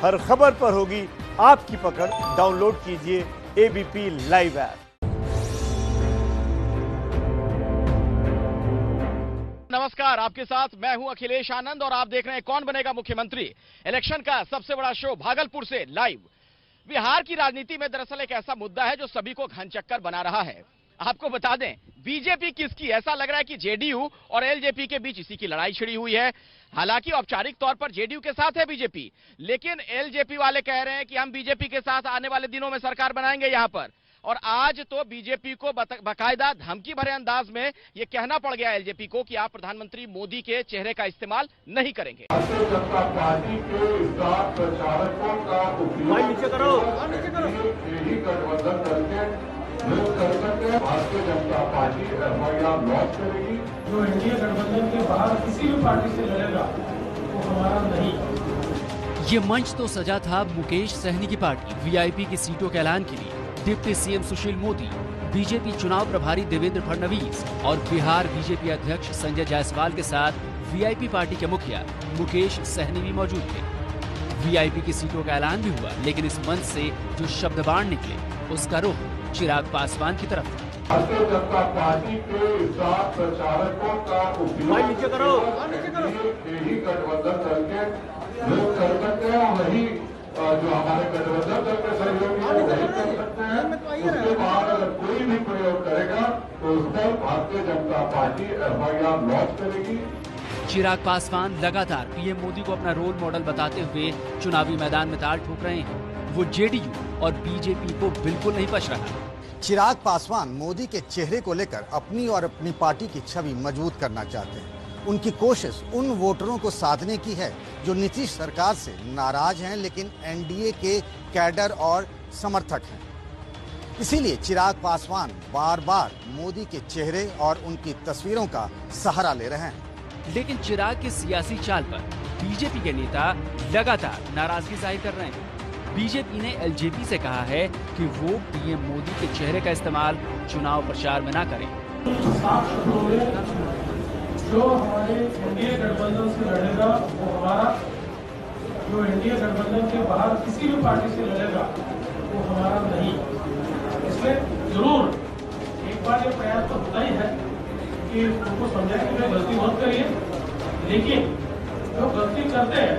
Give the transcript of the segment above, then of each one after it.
हर खबर पर होगी आपकी पकड़। डाउनलोड कीजिए एबीपी लाइव ऐप। नमस्कार, आपके साथ मैं हूं अखिलेश आनंद और आप देख रहे हैं कौन बनेगा मुख्यमंत्री। इलेक्शन का सबसे बड़ा शो भागलपुर से लाइव। बिहार की राजनीति में दरअसल एक ऐसा मुद्दा है जो सभी को घनचक्कर बना रहा है। आपको बता दें, बीजेपी किसकी, ऐसा लग रहा है कि जेडीयू और एलजेपी के बीच इसी की लड़ाई छिड़ी हुई है। हालांकि औपचारिक तौर पर जेडीयू के साथ है बीजेपी, लेकिन एलजेपी वाले कह रहे हैं कि हम बीजेपी के साथ आने वाले दिनों में सरकार बनाएंगे यहां पर। और आज तो बीजेपी को बाकायदा धमकी भरे अंदाज में यह कहना पड़ गया एलजेपी को कि आप प्रधानमंत्री मोदी के चेहरे का इस्तेमाल नहीं करेंगे। भारतीय जनता पार्टी के स्टार प्रचारकों का उपयोग यही गठबंधन करके लोग कर सकते हैं। Bharatiya Janata party FIR launch करेगी। जो एनडीए गठबंधन के बाहर किसी भी पार्टी से लड़ेगा वो हमारा नहीं। ये मंच तो सजा था मुकेश सहनी की पार्टी वीआईपी की सीटों के ऐलान के लिए। Deputy CM Sushil Modi, BJP चुनाव प्रभारी देवेंद्र फडणवीस और बिहार बीजेपी अध्यक्ष संजय जायसवाल के साथ वीआईपी पार्टी के मुखिया मुकेश सहनी भी मौजूद थे। वीआईपी की सीटों का ऐलान भी हुआ, लेकिन इस मंच से जो शब्द बाण निकले उसका रुख चिराग पासवान की तरफ था। भारतीय जनता पार्टी के स्टार प्रचारकों का उपयोग यही गठबंधन करके लोग कर सकते हैं। वही जो हमारे गठबंधन दल के सहयोगी है वही कर सकते हैं। उसके बाद अगर कोई भी प्रयोग करेगा तो उस पर Bharatiya Janata party FIR launch करेगी। चिराग पासवान लगातार पीएम मोदी को अपना रोल मॉडल बताते हुए चुनावी मैदान में ताल ठोक रहे हैं। वो जेडीयू और बीजेपी को बिल्कुल नहीं बच रहा। चिराग पासवान मोदी के चेहरे को लेकर अपनी और अपनी पार्टी की छवि मजबूत करना चाहते हैं। उनकी कोशिश उन वोटरों को साधने की है जो नीतीश सरकार से नाराज हैं, लेकिन एनडीए के कैडर और समर्थक हैं। इसीलिए चिराग पासवान बार बार मोदी के चेहरे और उनकी तस्वीरों का सहारा ले रहे हैं। लेकिन चिराग की सियासी चाल पर बीजेपी के नेता लगातार नाराजगी जाहिर कर रहे हैं। बीजेपी ने एलजेपी से कहा है कि वो पीएम मोदी के चेहरे का इस्तेमाल चुनाव प्रचार में न करें। जो हमारे एनडीए गठबंधन से लड़ेगा वो हमारा, जो एनडीए गठबंधन के बाहर किसी भी पार्टी से लड़ेगा वो हमारा नहीं। इसलिए जरूर एक बार ये प्रयास तो होता ही है कि उनको समझाएं कि मैं गलती मत करिए, लेकिन जो गलती करते हैं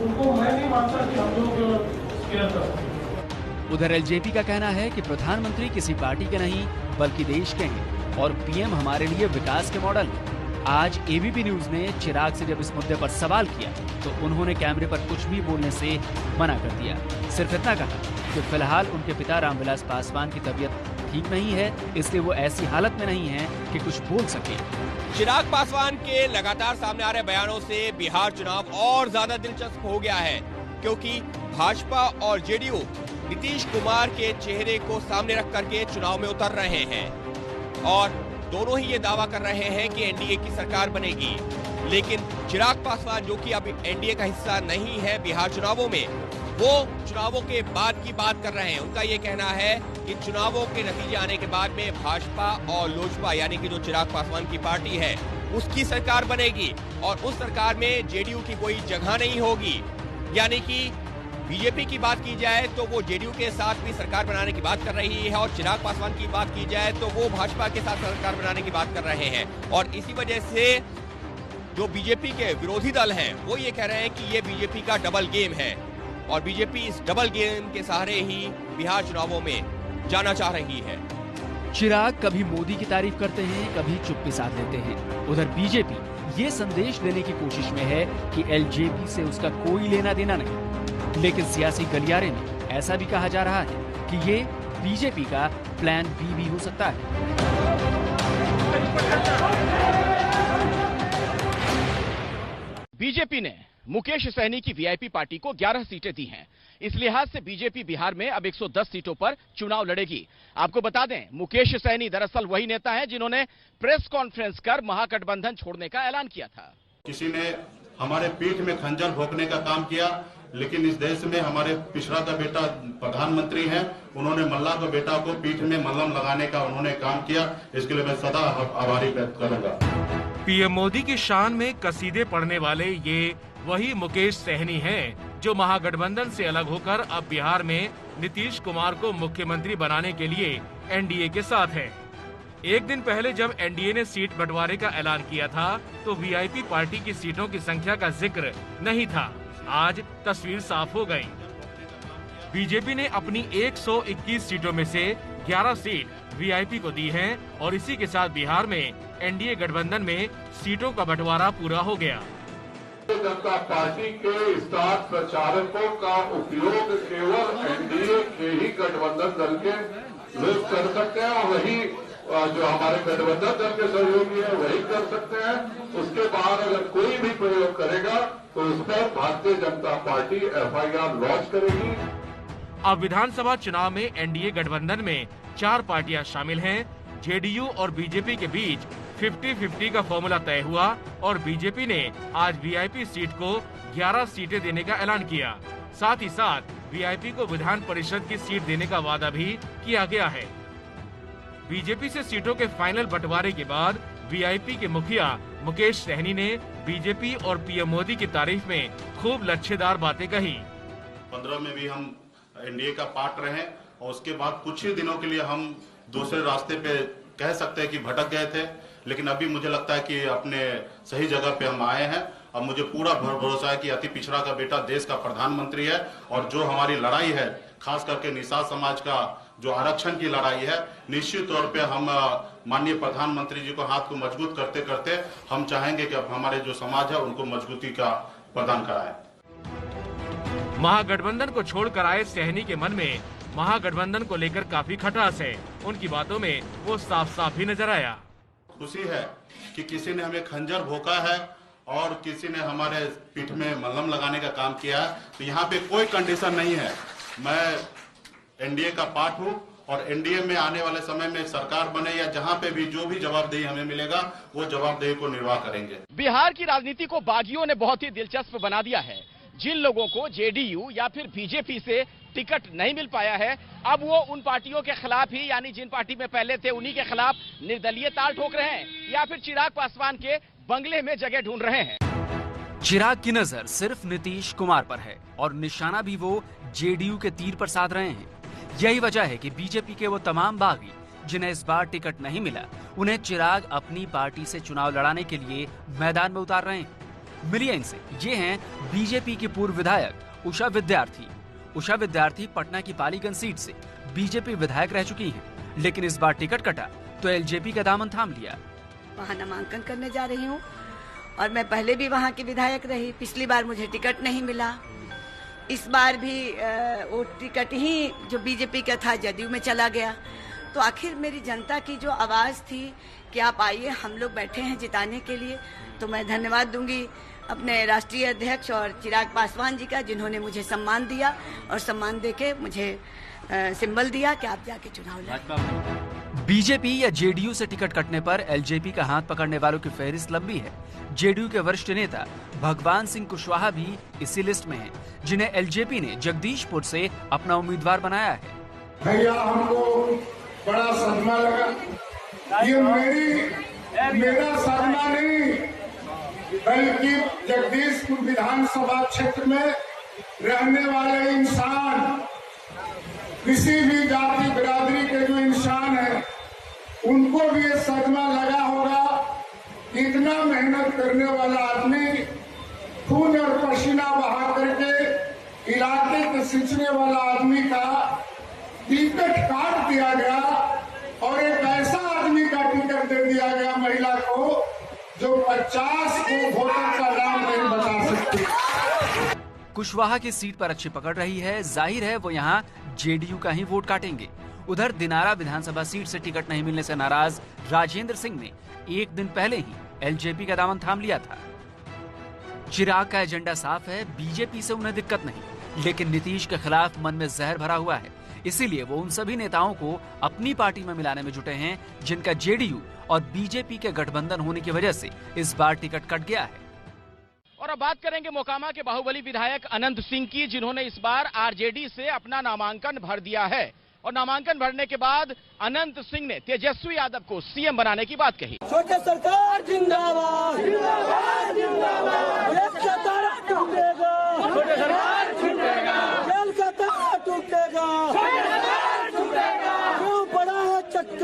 उनको मैं नहीं मानता कि हम लोग केयर कर सकते। उधर एलजेपी का कहना है कि प्रधानमंत्री किसी पार्टी के नहीं बल्कि देश के हैं और पीएम हमारे लिए विकास के मॉडल हैं। आज एबीपी न्यूज ने चिराग से जब इस मुद्दे पर सवाल किया तो उन्होंने कैमरे पर कुछ भी बोलने से मना कर दिया। सिर्फ इतना कहा कि फिलहाल उनके पिता रामविलास पासवान की तबीयत ठीक नहीं है, इसलिए वो ऐसी हालत में नहीं है कि कुछ बोल सके। चिराग पासवान के लगातार सामने आ रहे बयानों से बिहार चुनाव और ज्यादा दिलचस्प हो गया है, क्योंकि भाजपा और जेडीयू नीतीश कुमार के चेहरे को सामने रख करके चुनाव में उतर रहे हैं और दोनों ही ये दावा कर रहे हैं कि एनडीए की सरकार बनेगी। लेकिन चिराग पासवान, जो कि अब एनडीए का हिस्सा नहीं है बिहार चुनावों में, वो चुनावों के बाद की बात कर रहे हैं। उनका ये कहना है कि चुनावों के नतीजे आने के बाद में भाजपा और लोजपा यानी कि जो चिराग पासवान की पार्टी है उसकी सरकार बनेगी और उस सरकार में जेडीयू की कोई जगह नहीं होगी। यानी कि बीजेपी की बात की जाए तो वो जेडीयू के साथ भी सरकार बनाने की बात कर रही है और चिराग पासवान की बात की जाए तो वो भाजपा के साथ सरकार बनाने की बात कर रहे हैं। और इसी वजह से जो बीजेपी के विरोधी दल हैं वो ये कह रहे हैं कि ये बीजेपी का डबल गेम है और बीजेपी इस डबल गेम के सहारे ही बिहार चुनावों में जाना चाह रही है। चिराग कभी मोदी की तारीफ करते हैं, कभी चुप्पी साध लेते हैं। उधर बीजेपी ये संदेश देने की कोशिश में है कि एलजेपी से उसका कोई लेना देना नहीं, लेकिन सियासी गलियारे में ऐसा भी कहा जा रहा है कि ये बीजेपी का प्लान बी भी हो सकता है। बीजेपी ने मुकेश सहनी की वीआईपी पार्टी को 11 सीटें दी हैं। इस लिहाज से बीजेपी बिहार में अब 110 सीटों पर चुनाव लड़ेगी। आपको बता दें, मुकेश सहनी दरअसल वही नेता हैं जिन्होंने प्रेस कॉन्फ्रेंस कर महागठबंधन छोड़ने का ऐलान किया था। किसी ने हमारे पीठ में खंजर भोंकने का काम किया, लेकिन इस देश में हमारे पिछड़ा का बेटा प्रधानमंत्री हैं, उन्होंने मल्ला के बेटा को पीठ में मल्लम लगाने का उन्होंने काम किया। इसके लिए मैं सदा आभारी व्यक्त करूंगा। पीएम मोदी की शान में कसीदे पढ़ने वाले ये वही मुकेश सहनी हैं जो महागठबंधन से अलग होकर अब बिहार में नीतीश कुमार को मुख्यमंत्री बनाने के लिए एनडीए के साथ है। एक दिन पहले जब एनडीए ने सीट बंटवारे का ऐलान किया था तो वीआईपी पार्टी की सीटों की संख्या का जिक्र नहीं था। आज तस्वीर साफ हो गई। बीजेपी ने अपनी 121 सीटों में से 11 सीट वीआईपी को दी हैं और इसी के साथ बिहार में एनडीए गठबंधन में सीटों का बंटवारा पूरा हो गया। जनता पार्टी के स्टार प्रचारकों का उपयोग केवल एनडीए के ही गठबंधन दल के लोग कर सकते हैं और वही जो हमारे गठबंधन दल के सहयोगी है वही कर सकते हैं। उसके बाद अगर कोई भी प्रयोग करेगा तो उस पर Bharatiya Janata party FIR launch करेगी। अब विधानसभा चुनाव में एनडीए गठबंधन में 4 पार्टियां शामिल हैं। जेडीयू और बीजेपी के बीच 50-50 का फॉर्मूला तय हुआ और बीजेपी ने आज वीआईपी सीट को 11 सीटें देने का ऐलान किया। साथ ही साथ वीआईपी को विधान परिषद की सीट देने का वादा भी किया गया है। बीजेपी से सीटों के फाइनल बंटवारे के बाद वीआईपी के मुखिया मुकेश सहनी ने बीजेपी और पीएम मोदी की तारीफ में खूब लच्छेदार बातें कही। 15 में भी हम एनडीए का पार्ट रहे और उसके बाद कुछ ही दिनों के लिए हम दूसरे रास्ते पे कह सकते हैं कि भटक गए थे, लेकिन अभी मुझे लगता है कि अपने सही जगह पे हम आए हैं। अब मुझे पूरा भरोसा है कि अति पिछड़ा का बेटा देश का प्रधानमंत्री है और जो हमारी लड़ाई है खास करके निषाद समाज का जो आरक्षण की लड़ाई है, निश्चित तौर पे हम माननीय प्रधानमंत्री जी को हाथ को मजबूत करते करते हम चाहेंगे कि अब हमारे जो समाज है उनको मजबूती का प्रदान कराएं। महागठबंधन को छोड़कर आए सहनी के मन में महागठबंधन को लेकर काफी खटास है। उनकी बातों में वो साफ साफ भी नजर आया। खुशी है कि किसी ने हमें खंजर भोंका है और किसी ने हमारे पीठ में मलहम लगाने का काम किया है। तो यहाँ पे कोई कंडीशन नहीं है। मैं एनडीए का पार्ट हूँ और एनडीए में आने वाले समय में सरकार बने या जहाँ पे भी जो भी जवाबदेही हमें मिलेगा वो जवाबदेही को निर्वाह करेंगे। बिहार की राजनीति को बागियों ने बहुत ही दिलचस्प बना दिया है। जिन लोगों को जेडीयू या फिर बीजेपी से टिकट नहीं मिल पाया है, अब वो उन पार्टियों के खिलाफ ही, यानी जिन पार्टी में पहले थे उन्हीं के खिलाफ निर्दलीय ताल ठोक रहे हैं या फिर चिराग पासवान के बंगले में जगह ढूंढ रहे हैं। चिराग की नजर सिर्फ नीतीश कुमार पर है और निशाना भी वो जेडीयू के तीर पर साध रहे हैं। यही वजह है कि बीजेपी के वो तमाम बागी जिन्हें इस बार टिकट नहीं मिला, उन्हें चिराग अपनी पार्टी से चुनाव लड़ाने के लिए मैदान में उतार रहे हैं। मिलिए इनसे। ये हैं बीजेपी की पूर्व विधायक उषा विद्यार्थी। उषा विद्यार्थी पटना की पालीगंज सीट से बीजेपी विधायक रह चुकी हैं, लेकिन इस बार टिकट कटा तो एलजेपी का दामन थाम लिया। वहाँ नामांकन करने जा रही हूँ और मैं पहले भी वहाँ की विधायक रही। पिछली बार मुझे टिकट नहीं मिला, इस बार भी वो टिकट ही जो बीजेपी का था जदयू में चला गया। तो आखिर मेरी जनता की जो आवाज़ थी कि आप आइए, हम लोग बैठे हैं जिताने के लिए, तो मैं धन्यवाद दूंगी अपने राष्ट्रीय अध्यक्ष और चिराग पासवान जी का, जिन्होंने मुझे सम्मान दिया और सम्मान देके मुझे सिंबल दिया कि आप जाके चुनाव लड़ें। बीजेपी या जेडीयू से टिकट कटने पर एलजेपी का हाथ पकड़ने वालों की फहरिस्त लंबी है। जेडीयू के वरिष्ठ नेता भगवान सिंह कुशवाहा भी इसी लिस्ट में हैं, जिन्हें एलजेपी ने जगदीशपुर से अपना उम्मीदवार बनाया है। भैया हमको बड़ा सदमा लगा। ये मेरा सदमा नहीं, बल्कि जगदीशपुर विधानसभा क्षेत्र में रहने वाले इंसान, किसी भी जाति बिरादरी के जो इंसान है, उनको भी ये सदमा लगा होगा। इतना मेहनत करने वाला आदमी, खून और पसीना बहा करके इलाके के सिंचने वाला आदमी का टिकट काट दिया गया और एक ऐसा आदमी का टिकट दे दिया गया महिला को जो 50 को वोटर का नाम नहीं बता सकती। कुशवाहा की सीट पर अच्छी पकड़ रही है। जाहिर है वो यहाँ जेडीयू का ही वोट काटेंगे। उधर दिनारा विधानसभा सीट से टिकट नहीं मिलने से नाराज राजेंद्र सिंह ने एक दिन पहले ही एलजेपी का दामन थाम लिया था। चिराग का एजेंडा साफ है, बीजेपी से उन्हें दिक्कत नहीं, लेकिन नीतीश के खिलाफ मन में जहर भरा हुआ है। इसीलिए वो उन सभी नेताओं को अपनी पार्टी में मिलाने में जुटे हैं जिनका जेडीयू और बीजेपी के गठबंधन होने की वजह से इस बार टिकट कट गया है। और अब बात करेंगे मोकामा के बाहुबली विधायक अनंत सिंह की, जिन्होंने इस बार आरजेडी से अपना नामांकन भर दिया है। और नामांकन भरने के बाद अनंत सिंह ने तेजस्वी यादव को सीएम बनाने की बात कही। छोटे सरकार जिंदाबाद, जिंदाबाद, जिंदाबाद, छोटे सरकार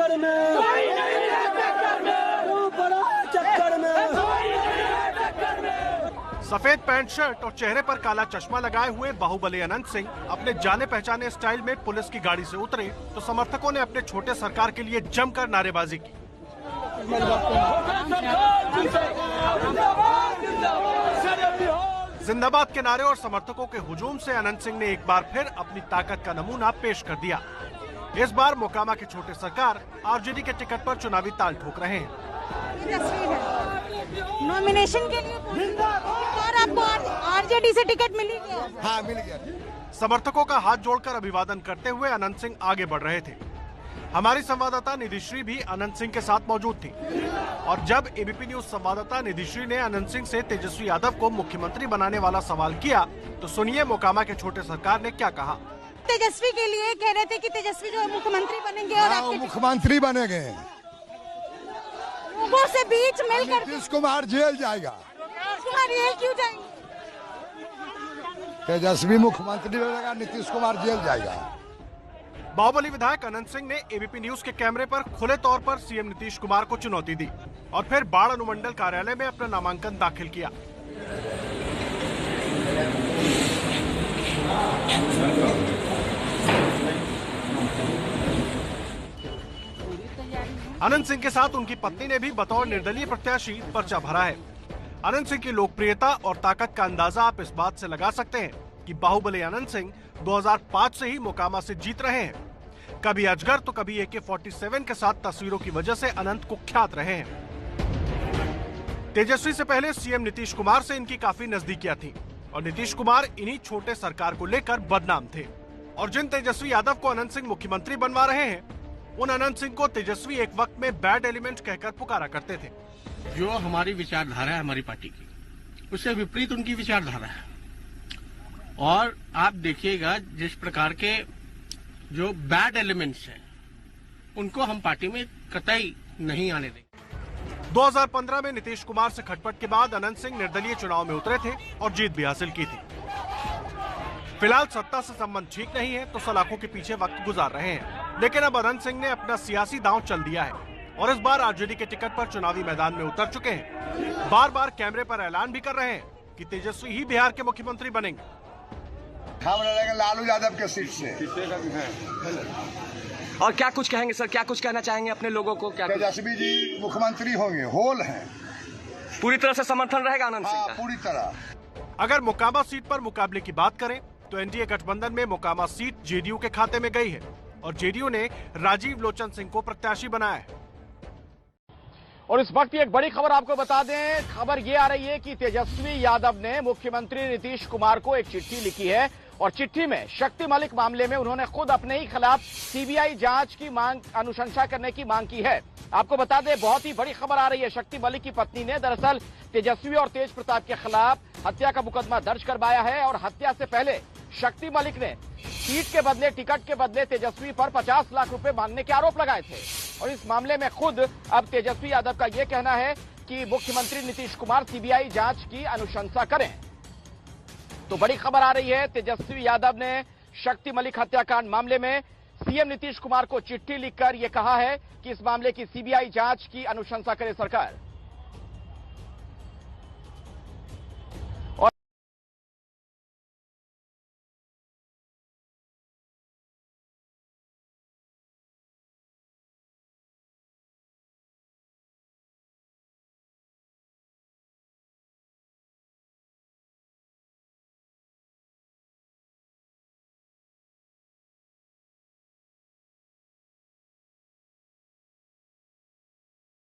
चक्कर में, वो बड़ा चक्कर में। सफेद पैंट शर्ट और चेहरे पर काला चश्मा लगाए हुए बाहुबली अनंत सिंह अपने जाने पहचाने स्टाइल में पुलिस की गाड़ी से उतरे तो समर्थकों ने अपने छोटे सरकार के लिए जमकर नारेबाजी की। जिंदाबाद के नारे और समर्थकों के हुजूम से अनंत सिंह ने एक बार फिर अपनी ताकत का नमूना पेश कर दिया। इस बार मोकामा के छोटे सरकार आरजेडी के टिकट पर चुनावी ताल ठोक रहे हैं। नॉमिनेशन के लिए और आपको आरजेडी से टिकट मिली क्या? हाँ, मिल गया। समर्थकों का हाथ जोड़कर अभिवादन करते हुए अनंत सिंह आगे बढ़ रहे थे। हमारी संवाददाता निधिश्री भी अनंत सिंह के साथ मौजूद थी और जब एबीपी न्यूज संवाददाता निधिश्री ने अनंत सिंह से तेजस्वी यादव को मुख्यमंत्री बनाने वाला सवाल किया तो सुनिए मोकामा के छोटे सरकार ने क्या कहा। तेजस्वी के लिए कह रहे थे कि तेजस्वी जो मुख्यमंत्री बनेंगे और आपके मुख्यमंत्री बनेंगे, लोगों से बीच मिलकर नीतीश कुमार जेल जाएगा। जेल क्यों जाएंगे? तेजस्वी मुख्यमंत्री बनेगा, नीतीश कुमार जेल जाएगा। बाहुबली विधायक अनंत सिंह ने एबीपी न्यूज के कैमरे पर खुले तौर पर सीएम नीतीश कुमार को चुनौती दी और फिर बाढ़ अनुमंडल कार्यालय में अपना नामांकन दाखिल किया। अनंत सिंह के साथ उनकी पत्नी ने भी बतौर निर्दलीय प्रत्याशी पर्चा भरा है। अनंत सिंह की लोकप्रियता और ताकत का अंदाजा आप इस बात से लगा सकते हैं कि बाहुबली अनंत सिंह 2005 से ही मोकामा से जीत रहे हैं। कभी अजगर तो कभी AK-47 के साथ तस्वीरों की वजह से अनंत कुख्यात रहे हैं। तेजस्वी से पहले सीएम नीतीश कुमार से इनकी काफी नजदीकियां थी और नीतीश कुमार इन्हीं छोटे सरकार को लेकर बदनाम थे और जिन तेजस्वी यादव को अनंत सिंह मुख्यमंत्री बनवा रहे हैं उन अनंत सिंह को तेजस्वी एक वक्त में बैड एलिमेंट कहकर पुकारा करते थे। जो हमारी विचारधारा है हमारी पार्टी की, उससे विपरीत उनकी विचारधारा है और आप देखिएगा जिस प्रकार के जो बैड एलिमेंट्स हैं उनको हम पार्टी में कतई नहीं आने देंगे। 2015 में नीतीश कुमार से खटपट के बाद अनंत सिंह निर्दलीय चुनाव में उतरे थे और जीत भी हासिल की थी। फिलहाल सत्ता से संबंध ठीक नहीं है तो सलाखों के पीछे वक्त गुजार रहे हैं, लेकिन अब अनंत सिंह ने अपना सियासी दांव चल दिया है और इस बार आरजेडी के टिकट पर चुनावी मैदान में उतर चुके हैं। बार बार कैमरे पर ऐलान भी कर रहे हैं कि तेजस्वी ही बिहार के मुख्यमंत्री बनेंगे। हम लड़ेंगे लालू यादव के सीट से। और क्या कुछ कहेंगे सर, क्या कुछ कहना चाहेंगे अपने लोगों को? क्या तेजस्वी जी मुख्यमंत्री होंगे, होल हैं। पूरी तरह से समर्थन रहेगा आनंद सिंह का? पूरी तरह। अगर मोकामा सीट पर मुकाबले की बात करें तो एनडीए गठबंधन में मोकामा सीट जेडीयू के खाते में गई है और जेडीयू ने राजीव लोचन सिंह को प्रत्याशी बनाया है। और इस वक्त एक बड़ी खबर आपको बता दें, खबर ये आ रही है कि तेजस्वी यादव ने मुख्यमंत्री नीतीश कुमार को एक चिट्ठी लिखी है और चिट्ठी में शक्ति मलिक मामले में उन्होंने खुद अपने ही खिलाफ सीबीआई जांच की मांग, अनुशंसा करने की मांग की है। आपको बता दें, बहुत ही बड़ी खबर आ रही है। शक्ति मलिक की पत्नी ने दरअसल तेजस्वी और तेज प्रताप के खिलाफ हत्या का मुकदमा दर्ज करवाया है और हत्या से पहले शक्ति मलिक ने सीट के बदले, टिकट के बदले तेजस्वी पर 50 लाख रुपए मांगने के आरोप लगाए थे और इस मामले में खुद अब तेजस्वी यादव का यह कहना है कि मुख्यमंत्री नीतीश कुमार सीबीआई जांच की अनुशंसा करें। तो बड़ी खबर आ रही है, तेजस्वी यादव ने शक्ति मलिक हत्याकांड मामले में सीएम नीतीश कुमार को चिट्ठी लिखकर यह कहा है कि इस मामले की सीबीआई जांच की अनुशंसा करे सरकार।